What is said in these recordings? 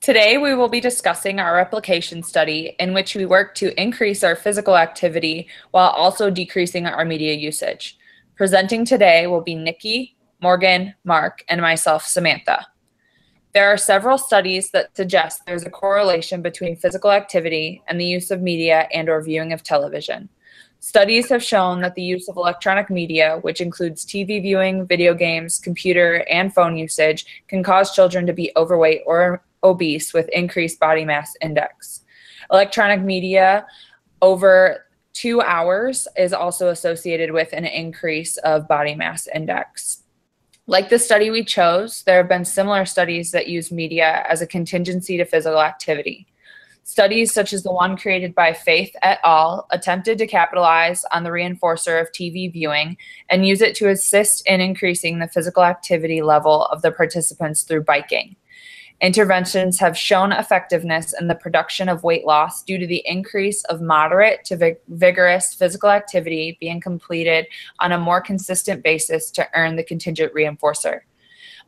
Today, we will be discussing our replication study in which we work to increase our physical activity while also decreasing our media usage. Presenting today will be Nikki, Morgan, Mark, and myself, Samantha. There are several studies that suggest there's a correlation between physical activity and the use of media and/or viewing of television. Studies have shown that the use of electronic media, which includes TV viewing, video games, computer, and phone usage, can cause children to be overweight or obese with increased body mass index. Electronic media over 2 hours is also associated with an increase of body mass index. Like the study we chose, there have been similar studies that use media as a contingency to physical activity. Studies such as the one created by Faith et al. Attempted to capitalize on the reinforcer of TV viewing and use it to assist in increasing the physical activity level of the participants through biking. Interventions have shown effectiveness in the production of weight loss due to the increase of moderate to vigorous physical activity being completed on a more consistent basis to earn the contingent reinforcer.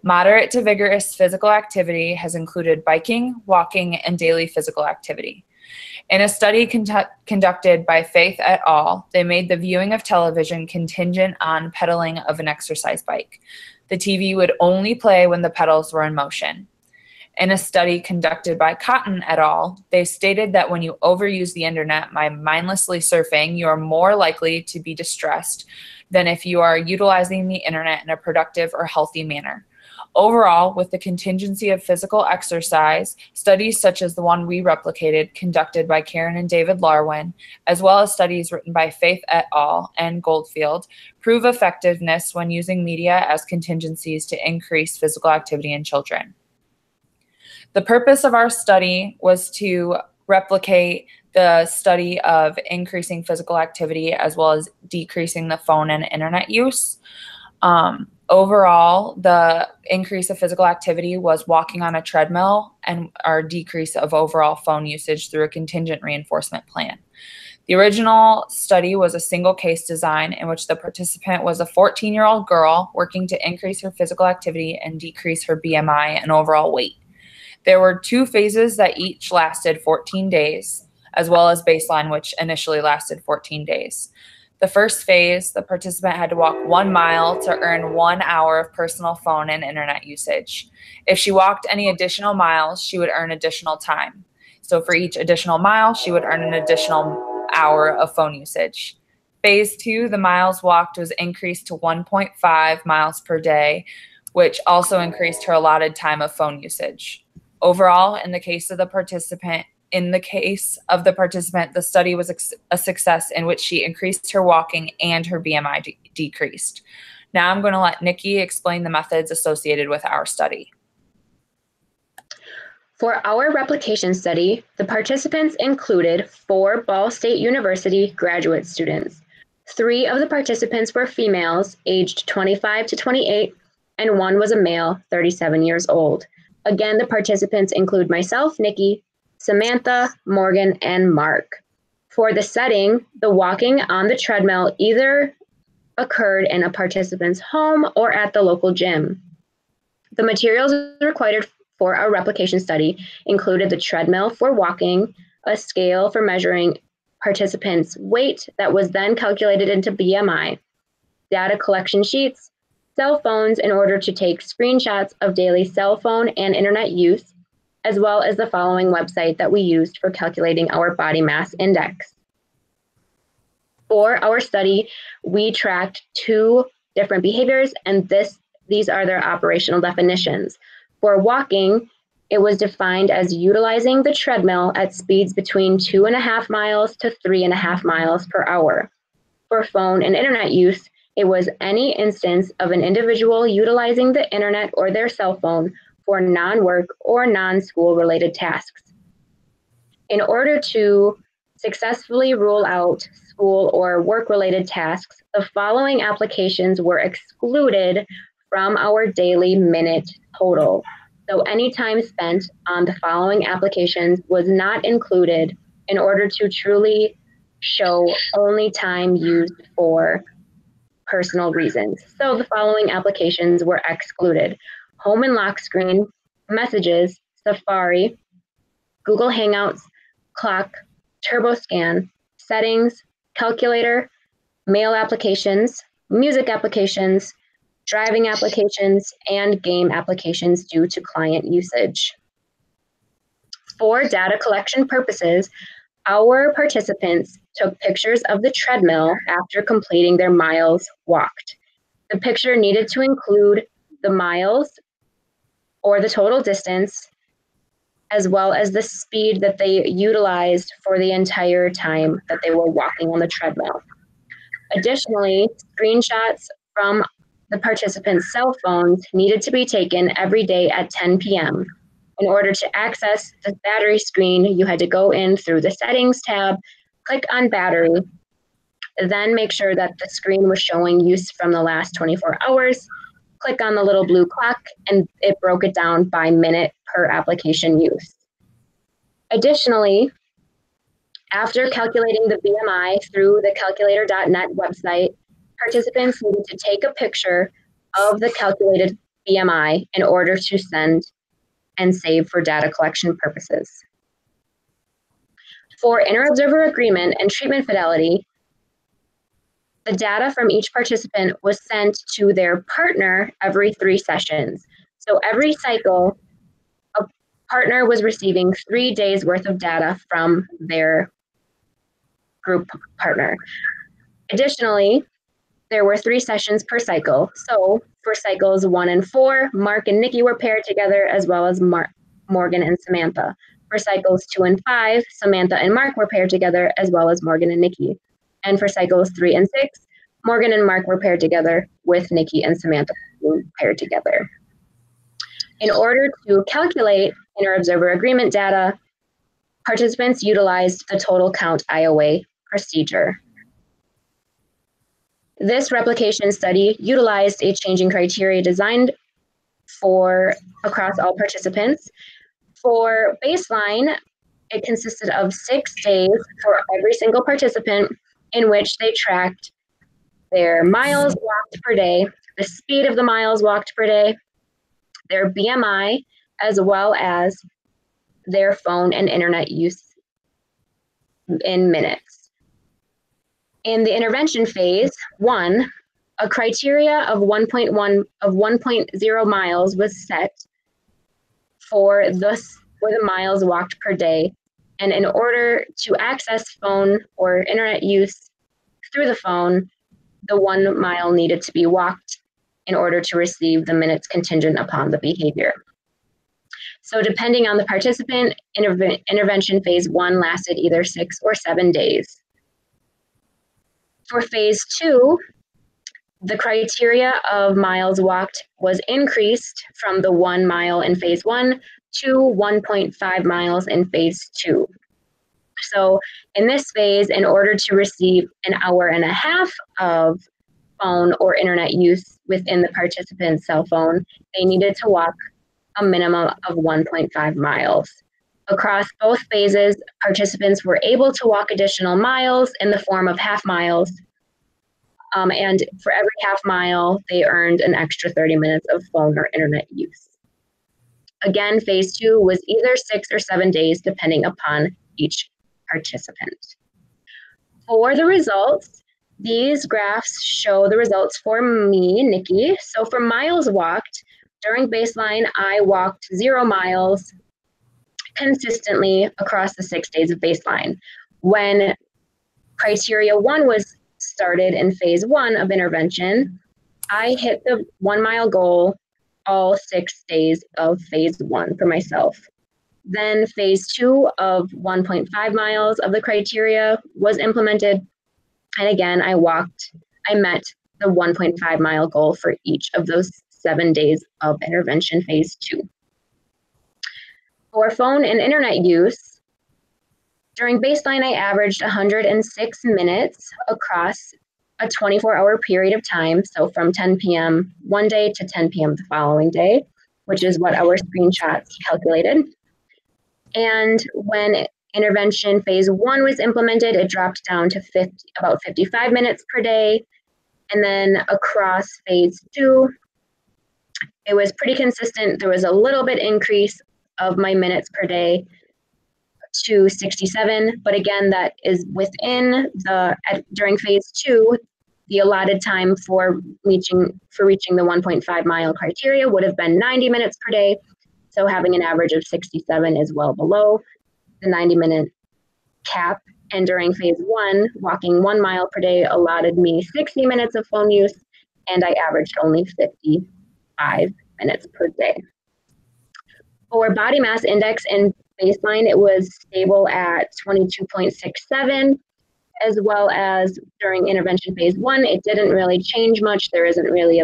Moderate to vigorous physical activity has included biking, walking, and daily physical activity. In a study conducted by Faith et al., they made the viewing of television contingent on pedaling of an exercise bike. The TV would only play when the pedals were in motion. In a study conducted by Cotton et al., they stated that when you overuse the internet by mindlessly surfing, you are more likely to be distressed than if you are utilizing the internet in a productive or healthy manner. Overall, with the contingency of physical exercise, studies such as the one we replicated, conducted by Karen and David Larwin, as well as studies written by Faith et al. And Goldfield, prove effectiveness when using media as contingencies to increase physical activity in children. The purpose of our study was to replicate the study of increasing physical activity as well as decreasing the phone and internet use. Overall, the increase of physical activity was walking on a treadmill and our decrease of overall phone usage through a contingent reinforcement plan. The original study was a single case design in which the participant was a 14-year-old girl working to increase her physical activity and decrease her BMI and overall weight. There were 2 phases that each lasted 14 days, as well as baseline, which initially lasted 14 days. The first phase, the participant had to walk 1 mile to earn 1 hour of personal phone and internet usage. If she walked any additional miles, she would earn additional time. So for each additional mile, she would earn an additional hour of phone usage. Phase 2, the miles walked was increased to 1.5 miles per day, which also increased her allotted time of phone usage. Overall, in the case of the participant, the study was a success in which she increased her walking and her BMI decreased. Now I'm going to let Nikki explain the methods associated with our study. For our replication study, the participants included 4 Ball State University graduate students. 3 of the participants were females, aged 25 to 28, and 1 was a male, 37 years old. Again, the participants include myself, Nikki, Samantha, Morgan, and Mark. For the setting, the walking on the treadmill either occurred in a participant's home or at the local gym. The materials required for our replication study included the treadmill for walking, a scale for measuring participants' weight that was then calculated into BMI, data collection sheets, cell phones in order to take screenshots of daily cell phone and internet use, as well as the following website that we used for calculating our body mass index. For our study, we tracked 2 different behaviors, and these are their operational definitions. For walking, it was defined as utilizing the treadmill at speeds between 2.5 miles to 3.5 miles per hour. For phone and internet use, it was any instance of an individual utilizing the internet or their cell phone for non-work or non-school related tasks. In order to successfully rule out school or work-related tasks, the following applications were excluded from our daily minute total. So any time spent on the following applications was not included in order to truly show only time used for personal reasons. So the following applications were excluded: home and lock screen, messages, Safari, Google Hangouts, clock, TurboScan, settings, calculator, mail applications, music applications, driving applications, and game applications due to client usage. For data collection purposes, our participants took pictures of the treadmill after completing their miles walked. The picture needed to include the miles or the total distance, as well as the speed that they utilized for the entire time that they were walking on the treadmill. Additionally, screenshots from the participants' cell phones needed to be taken every day at 10 p.m. In order to access the battery screen, you had to go in through the settings tab, click on battery, then make sure that the screen was showing use from the last 24 hours, click on the little blue clock, and it broke it down by minute per application use. Additionally, after calculating the BMI through the calculator.net website, participants needed to take a picture of the calculated BMI in order to send and save for data collection purposes. For inter-observer agreement and treatment fidelity, the data from each participant was sent to their partner every 3 sessions. So every cycle, a partner was receiving 3 days worth of data from their group partner. Additionally, there were 3 sessions per cycle. So for cycles 1 and 4, Mark and Nikki were paired together, as well as Morgan and Samantha. For cycles 2 and 5, Samantha and Mark were paired together, as well as Morgan and Nikki. And for cycles 3 and 6, Morgan and Mark were paired together, with Nikki and Samantha paired together. In order to calculate inter-observer agreement data, participants utilized the total count IOA procedure. This replication study utilized a changing criteria designed for across all participants. For baseline, it consisted of 6 days for every single participant, in which they tracked their miles walked per day, the speed of the miles walked per day, their BMI, as well as their phone and internet use in minutes. In the intervention phase 1, a criteria of 1.0 miles was set for the miles walked per day. And in order to access phone or internet use through the phone, the 1 mile needed to be walked in order to receive the minutes contingent upon the behavior. So depending on the participant, intervention phase 1 lasted either 6 or 7 days. For phase 2, the criteria of miles walked was increased from the 1 mile in phase 1 to 1.5 miles in phase 2. So in this phase, in order to receive an hour and a half of phone or internet use within the participant's cell phone, they needed to walk a minimum of 1.5 miles. Across both phases, participants were able to walk additional miles in the form of half miles. And for every half mile, they earned an extra 30 minutes of phone or internet use. Again, phase 2 was either 6 or 7 days, depending upon each participant. For the results, these graphs show the results for me, Nikki. So for miles walked, during baseline, I walked 0 miles consistently across the 6 days of baseline. When criteria 1 was started in phase 1 of intervention, I hit the 1 mile goal all 6 days of phase 1 for myself. Then phase 2 of 1.5 miles of the criteria was implemented. And again, I met the 1.5 mile goal for each of those 7 days of intervention phase 2. For phone and internet use, during baseline, I averaged 106 minutes across a 24-hour period of time. So from 10 p.m. one day to 10 p.m. the following day, which is what our screenshots calculated. And when intervention phase 1 was implemented, it dropped down to about 55 minutes per day. And then across phase 2, it was pretty consistent. There was a little bit increase of my minutes per day. to 67, but again, that is within during phase 2, the allotted time for reaching the 1.5 mile criteria would have been 90 minutes per day. So having an average of 67 is well below the 90-minute cap. And during phase 1, walking 1 mile per day allotted me 60 minutes of phone use, and I averaged only 55 minutes per day. For body mass index and baseline, it was stable at 22.67, as well as during intervention phase 1, it didn't really change much. There isn't really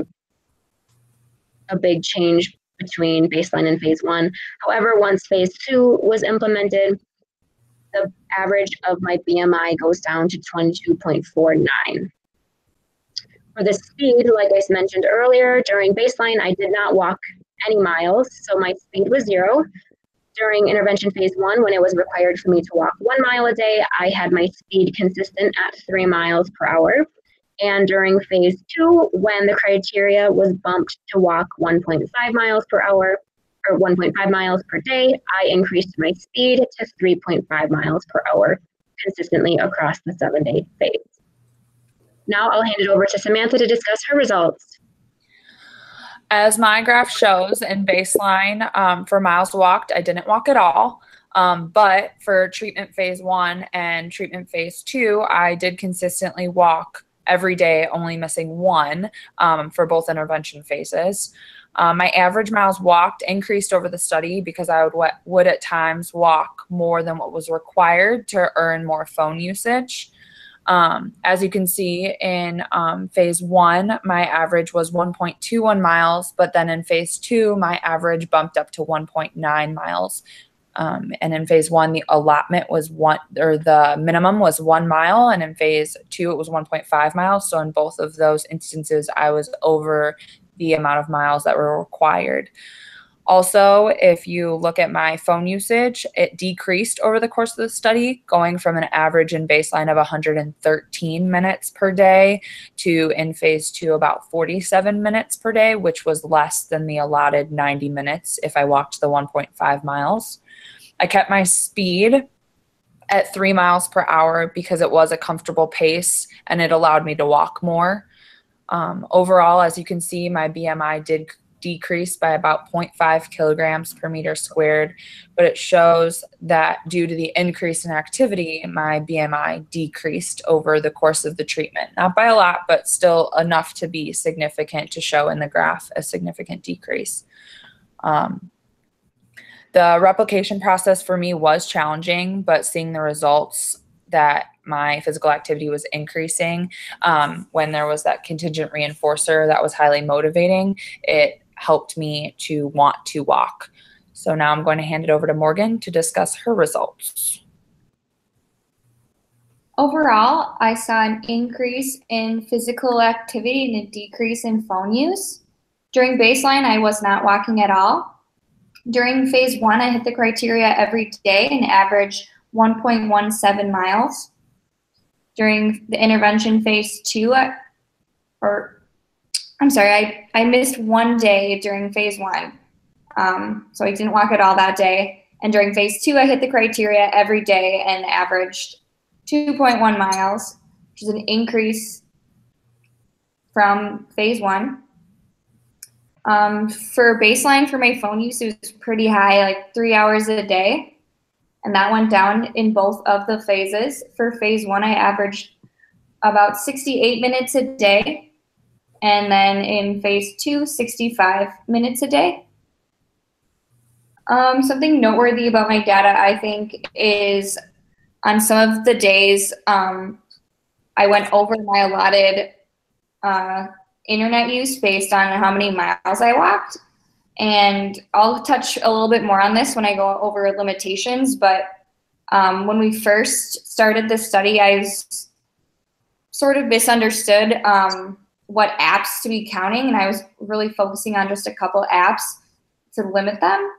a big change between baseline and phase 1. However, once phase 2 was implemented, the average of my BMI goes down to 22.49. For the speed, like I mentioned earlier, during baseline, I did not walk any miles, so my speed was 0. During intervention phase 1, when it was required for me to walk 1 mile a day, I had my speed consistent at 3 miles per hour. And during phase 2, when the criteria was bumped to walk 1.5 miles per hour, or 1.5 miles per day, I increased my speed to 3.5 miles per hour consistently across the 7-day phase. Now I'll hand it over to Samantha to discuss her results. As my graph shows, in baseline for miles walked, I didn't walk at all. But for treatment phase 1 and treatment phase 2, I did consistently walk every day, only missing 1 for both intervention phases. My average miles walked increased over the study because I would at times walk more than what was required to earn more phone usage. As you can see in phase 1, my average was 1.21 miles, but then in phase 2, my average bumped up to 1.9 miles. And in phase 1, the allotment was the minimum was 1 mile, and in phase 2, it was 1.5 miles. So in both of those instances, I was over the amount of miles that were required. Also, if you look at my phone usage, it decreased over the course of the study, going from an average in baseline of 113 minutes per day to in phase 2 about 47 minutes per day, which was less than the allotted 90 minutes if I walked the 1.5 miles. I kept my speed at 3 miles per hour because it was a comfortable pace and it allowed me to walk more. Overall, as you can see, my BMI did decrease by about 0.5 kilograms per meter squared, but it shows that due to the increase in activity, my BMI decreased over the course of the treatment. Not by a lot, but still enough to be significant to show in the graph a significant decrease. The replication process for me was challenging, but seeing the results that my physical activity was increasing when there was that contingent reinforcer that was highly motivating, it helped me to want to walk. So now I'm going to hand it over to Morgan to discuss her results. Overall, I saw an increase in physical activity and a decrease in phone use. During baseline, I was not walking at all. During phase 1, I hit the criteria every day and averaged 1.17 miles. During the intervention phase 2, I missed 1 day during phase 1. So I didn't walk at all that day. And during phase 2, I hit the criteria every day and averaged 2.1 miles, which is an increase from phase 1. For baseline for my phone use, it was pretty high, like 3 hours a day. And that went down in both of the phases. For phase 1, I averaged about 68 minutes a day. And then in phase 2, 65 minutes a day. Something noteworthy about my data, I think, is on some of the days I went over my allotted internet use based on how many miles I walked. And I'll touch a little bit more on this when I go over limitations, but when we first started this study, I sort of misunderstood what apps to be counting, and I was really focusing on just a couple apps to limit them.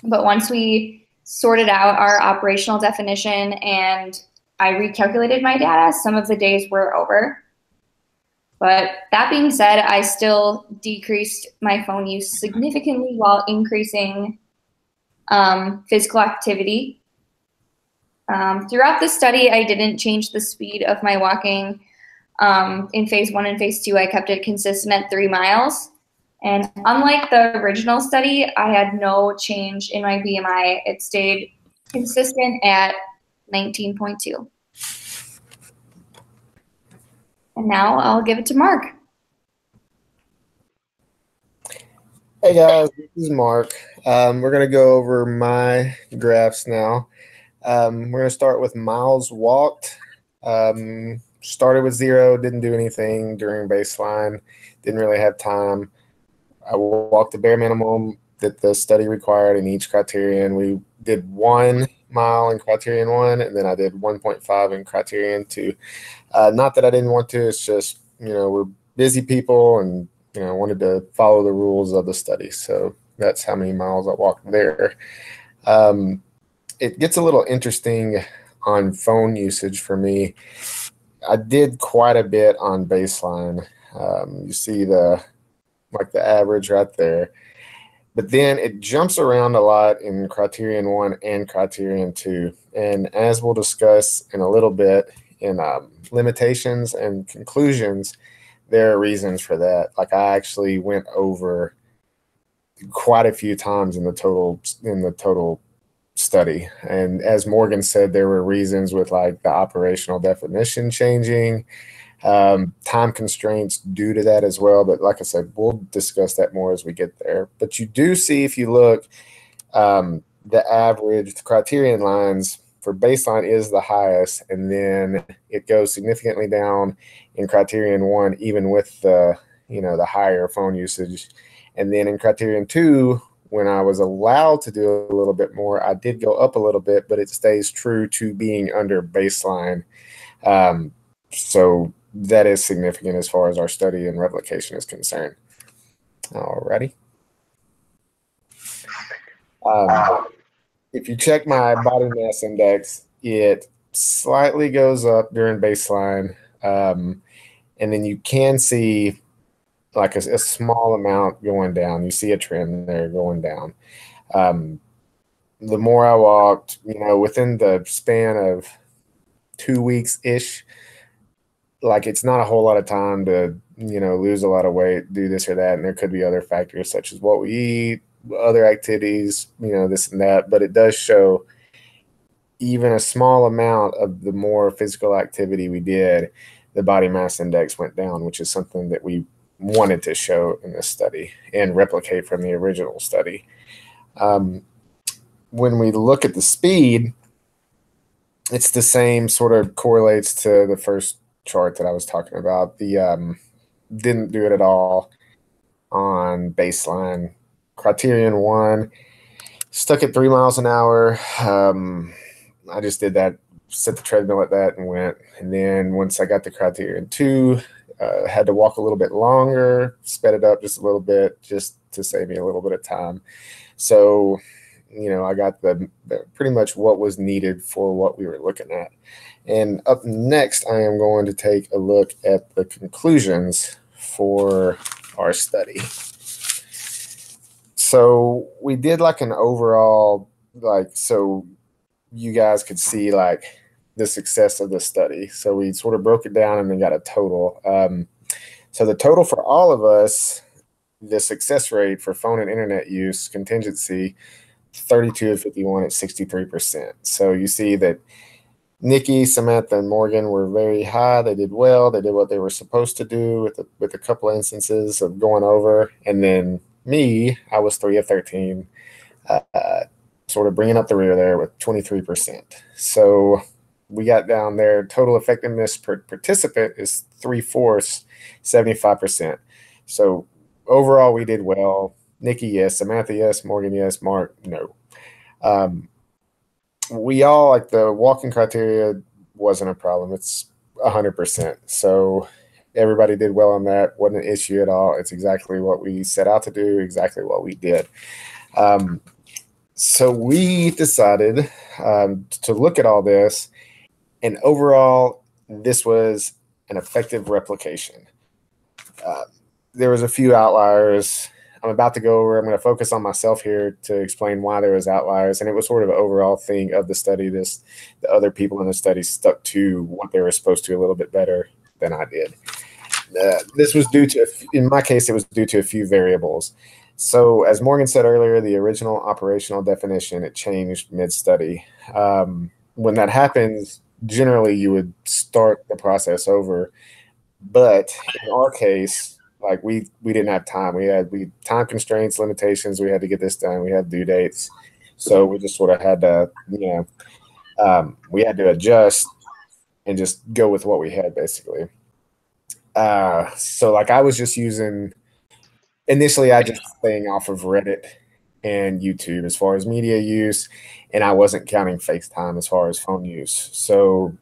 But once we sorted out our operational definition and I recalculated my data, some of the days were over. But that being said, I still decreased my phone use significantly while increasing physical activity. Throughout the study, I didn't change the speed of my walking. In phase 1 and phase 2, I kept it consistent at 3 miles. And unlike the original study, I had no change in my BMI. It stayed consistent at 19.2. And now I'll give it to Mark. Hey guys, this is Mark. We're going to go over my graphs now. We're going to start with miles walked. Started with 0, didn't do anything during baseline, didn't really have time. I walked the bare minimum that the study required in each criterion. We did 1 mile in criterion 1, and then I did 1.5 in criterion 2. Not that I didn't want to, it's just, we're busy people and, wanted to follow the rules of the study. So that's how many miles I walked there. It gets a little interesting on phone usage for me. I did quite a bit on baseline. You see the average right there. But then it jumps around a lot in criterion 1 and criterion 2. And as we'll discuss in a little bit in limitations and conclusions, there are reasons for that. Like I actually went over quite a few times in the total study. And as Morgan said, there were reasons with like the operational definition changing, time constraints due to that as well. But like I said, we'll discuss that more as we get there. But you do see, if you look, the average, the criterion lines for baseline is the highest, and then it goes significantly down in criterion 1, even with the, the higher phone usage. And then in criterion 2, when I was allowed to do a little bit more, I did go up a little bit, but it stays true to being under baseline. So that is significant as far as our study and replication is concerned. Alrighty. If you check my body mass index, it slightly goes up during baseline. And then you can see like a small amount going down. You see a trend there going down. The more I walked, within the span of 2 weeks-ish, like it's not a whole lot of time to, lose a lot of weight, do this or that. And there could be other factors such as what we eat, other activities, this and that. But it does show even a small amount of the more physical activity we did, the body mass index went down, which is something that we wanted to show in this study and replicate from the original study. When we look at the speed, it's the same, sort of correlates to the first chart that I was talking about. The didn't do it at all on baseline. Criterion 1, stuck at 3 miles an hour. I just did that, set the treadmill at that and went. And then once I got to criterion 2, had to walk a little bit longer, sped it up just a little bit just to save me a little bit of time. So, I got the pretty much what was needed for what we were looking at. And up next, I am going to take a look at the conclusions for our study. So we did like an overall, so you guys could see like the success of the study. So we sort of broke it down and then got a total. So the total for all of us, the success rate for phone and internet use contingency, 32 of 51 at 63%. So you see that Nikki, Samantha, and Morgan were very high. They did well. They did what they were supposed to do with a couple of instances of going over. And then me, I was 3 of 13, sort of bringing up the rear there with 23%. So we got down there. Total effectiveness per participant is 3/4, 75%. So overall, we did well. Nikki, yes. Samantha, yes. Morgan, yes. Mark, no. We all, like the walking criteria wasn't a problem. It's 100%. So everybody did well on that. Wasn't an issue at all. It's exactly what we set out to do, exactly what we did. So we decided to look at all this, and overall, this was an effective replication. There was a few outliers. I'm about to go over, I'm going to focus on myself here to explain why there was outliers. And it was sort of an overall thing of the study. The other people in the study stuck to what they were supposed to a little bit better than I did. This was due to, in my case, it was due to a few variables. So as Morgan said earlier, the original operational definition, it changed mid-study. When that happens, generally you would start the process over. But in our case, like we didn't have time. We had time constraints, limitations. We had to get this done. We had due dates. So we just sort of had to, we had to adjust and just go with what we had basically. So like I was just using, initially I just staying off of Reddit and YouTube as far as media use, and I wasn't counting FaceTime as far as phone use. So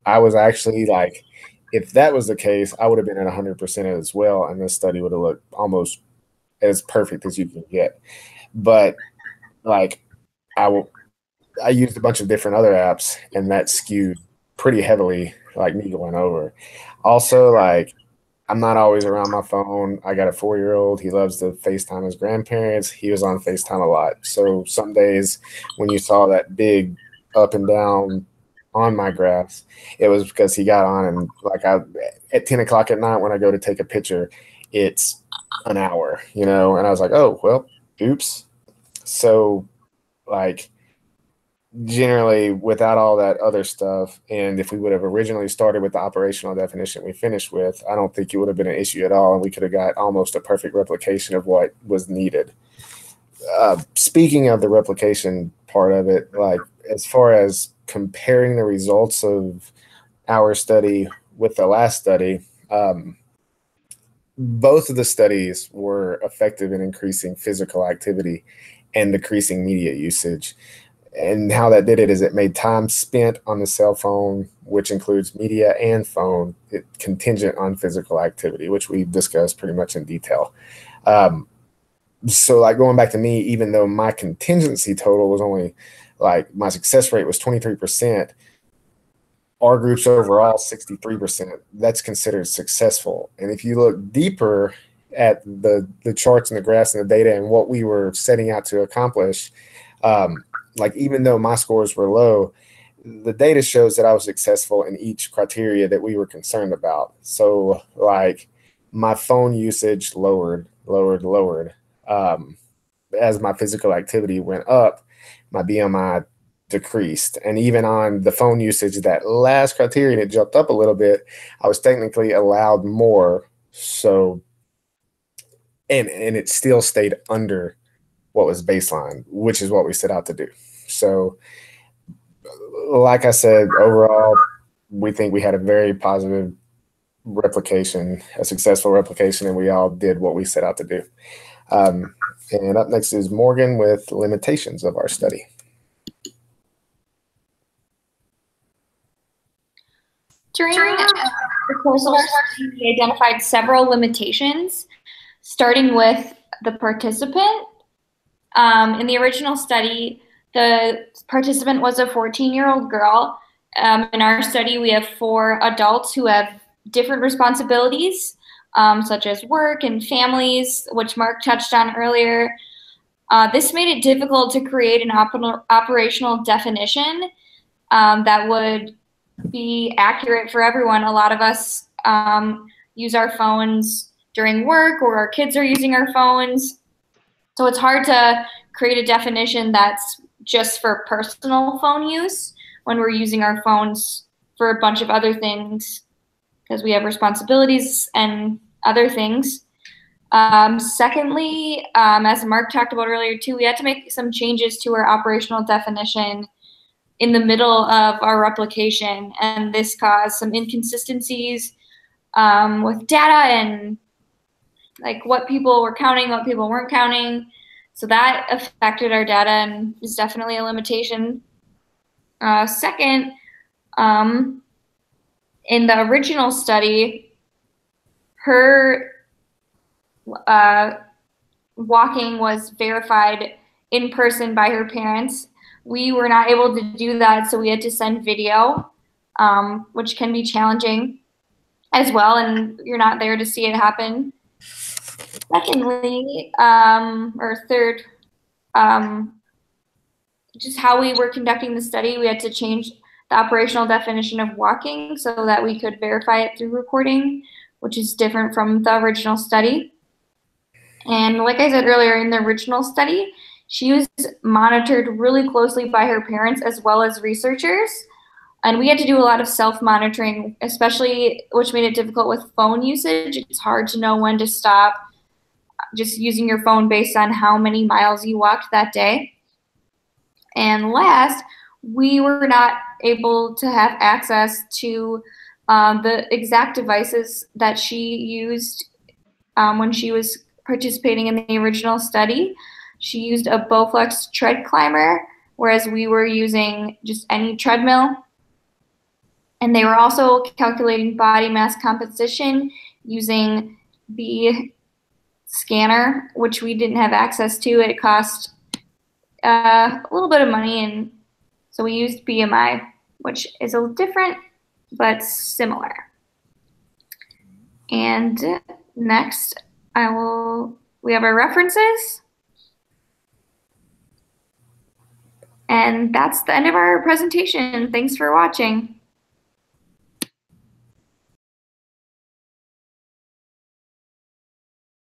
I was actually like, if that was the case, I would have been at 100% as well, and this study would have looked almost as perfect as you can get. But like I used a bunch of different other apps, and that skewed pretty heavily, like me going over. Also, like I'm not always around my phone. I got a 4-year-old. He loves to FaceTime his grandparents. He was on FaceTime a lot. So some days when you saw that big up and down on my graphs, it was because he got on, and like at 10 o'clock at night when I go to take a picture, it's an hour, and I was like, oh, well, oops. So like generally without all that other stuff, and if we would have originally started with the operational definition we finished with, I don't think it would have been an issue at all, and we could have got almost a perfect replication of what was needed. Speaking of the replication part of it, like as far as comparing the results of our study with the last study, both of the studies were effective in increasing physical activity and decreasing media usage. And how that did it is it made time spent on the cell phone, which includes media and phone, contingent on physical activity, which we discussed pretty much in detail. So like going back to me, even though my contingency total was only like my success rate was 23%, our group's overall 63%. That's considered successful. And if you look deeper at the charts and the graphs and the data and what we were setting out to accomplish, like even though my scores were low, the data shows that I was successful in each criteria that we were concerned about. So like my phone usage lowered. As my physical activity went up, my BMI decreased. And even on the phone usage, that last criterion, it jumped up a little bit. I was technically allowed more. So, and it still stayed under what was baseline, which is what we set out to do. So, like I said, overall, we think we had a very positive replication, a successful replication, and we all did what we set out to do. And up next is Morgan with limitations of our study. During the course of our study, we identified several limitations, starting with the participant. In the original study, the participant was a 14-year-old girl. In our study, we have 4 adults who have different responsibilities, such as work and families, which Mark touched on earlier. This made it difficult to create an operational definition that would be accurate for everyone. A lot of us use our phones during work, or our kids are using our phones. So it's hard to create a definition that's just for personal phone use when we're using our phones for a bunch of other things, because we have responsibilities and other things. Secondly, as Mark talked about earlier too, we had to make some changes to our operational definition in the middle of our replication, and this caused some inconsistencies with data and like what people were counting, what people weren't counting. So that affected our data and is definitely a limitation. Second, in the original study, her walking was verified in person by her parents. We were not able to do that, so we had to send video, which can be challenging as well, and you're not there to see it happen. Secondly, or third, just how we were conducting the study, we had to change the operational definition of walking so that we could verify it through recording, which is different from the original study. And like I said earlier, in the original study, she was monitored really closely by her parents as well as researchers. And we had to do a lot of self-monitoring, especially, which made it difficult with phone usage. It's hard to know when to stop just using your phone based on how many miles you walked that day. And last, we were not able to have access to the exact devices that she used when she was participating in the original study. She used a Bowflex tread climber, whereas we were using just any treadmill. And they were also calculating body mass composition using the scanner, which we didn't have access to. It cost a little bit of money, and so we used BMI, which is a little different but similar. And next, we have our references. And that's the end of our presentation. Thanks for watching.